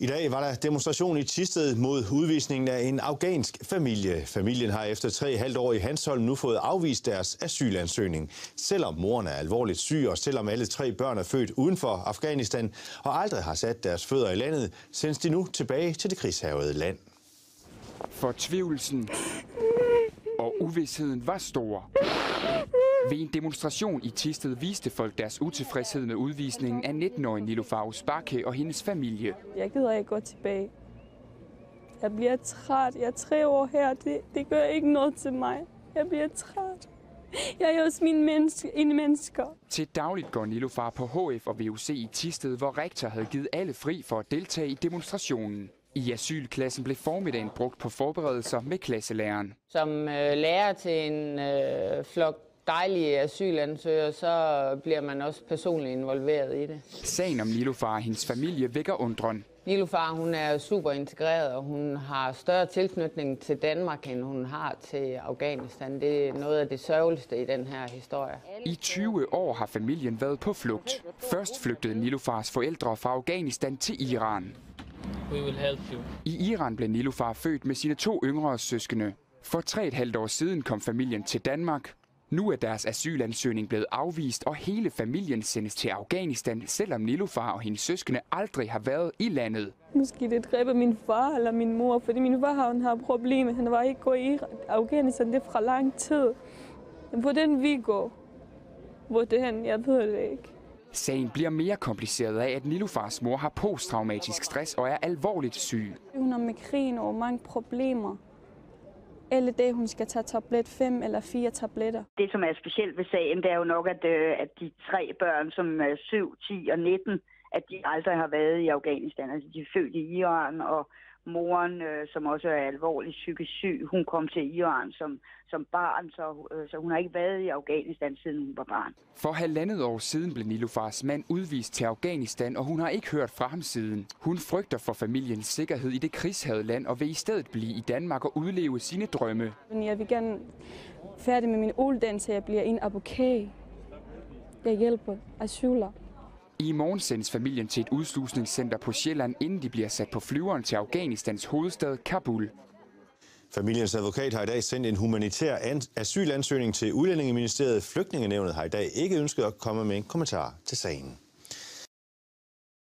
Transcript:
I dag var der demonstration i Thisted mod udvisningen af en afghansk familie. Familien har efter 3,5 år i Hanstholm nu fået afvist deres asylansøgning. Selvom moren er alvorligt syg, og selvom alle 3 børn er født uden for Afghanistan og aldrig har sat deres fødder i landet, sendes de nu tilbage til det krigshærgede land. Fortvivlelsen og uvisheden var stor. Ved en demonstration i Thisted viste folk deres utilfredshed med udvisningen af 19-årige Niloufar Usbake og hendes familie. Jeg gider ikke gå tilbage. Jeg bliver træt. Jeg er 3 år her. Det gør ikke noget til mig. Jeg bliver træt. Jeg er også mine mennesker. Til dagligt går Niloufar på HF og VUC i Thisted, hvor rektor havde givet alle fri for at deltage i demonstrationen. I asylklassen blev formiddagen brugt på forberedelser med klasselæreren. Som lærer til en flok dejlige asylansøgere, så bliver man også personligt involveret i det. Sagen om Niloufar og hendes familie vækker undren. Niloufar, hun er super integreret, og hun har større tilknytning til Danmark, end hun har til Afghanistan. Det er noget af det sørgeligste i den her historie. I 20 år har familien været på flugt. Først flygtede Niloufars forældre fra Afghanistan til Iran. I Iran blev Niloufar født med sine 2 yngre søskende. For 3,5 år siden kom familien til Danmark. Nu er deres asylansøgning blevet afvist, og hele familien sendes til Afghanistan, selvom Niloufar og hendes søskende aldrig har været i landet. Måske det dræber min far eller min mor, fordi min far har problemer. Han var ikke gået i Afghanistan, det er fra lang tid. Men hvordan vi går? Hvordan? Jeg ved det ikke. Sagen bliver mere kompliceret af, at Niloufars mor har posttraumatisk stress og er alvorligt syg. Hun har migræne og mange problemer. Alle dage, hun skal tage 5 eller 4 tabletter. Det, som er specielt ved sagen, det er jo nok, at de 3 børn, som er 7, 10 og 19, at de aldrig har været i Afghanistan. Altså, de er født i Iran, og moren, som også er alvorligt psykisk syg, hun kom til Iran som barn, så hun har ikke været i Afghanistan, siden hun var barn. For 1,5 år siden blev Niloufars mand udvist til Afghanistan, og hun har ikke hørt fra ham siden. Hun frygter for familiens sikkerhed i det krigshærgede land og vil i stedet blive i Danmark og udleve sine drømme. Jeg vil gerne færdig med min uddannelse, så jeg bliver en advokat. Jeg hjælper asyler. I morgen sendes familien til et udslusningscenter på Sjælland, inden de bliver sat på flyveren til Afghanistans hovedstad Kabul. Familiens advokat har i dag sendt en humanitær asylansøgning til Udlændingeministeriet. Flygtningenævnet har i dag ikke ønsket at komme med en kommentar til sagen.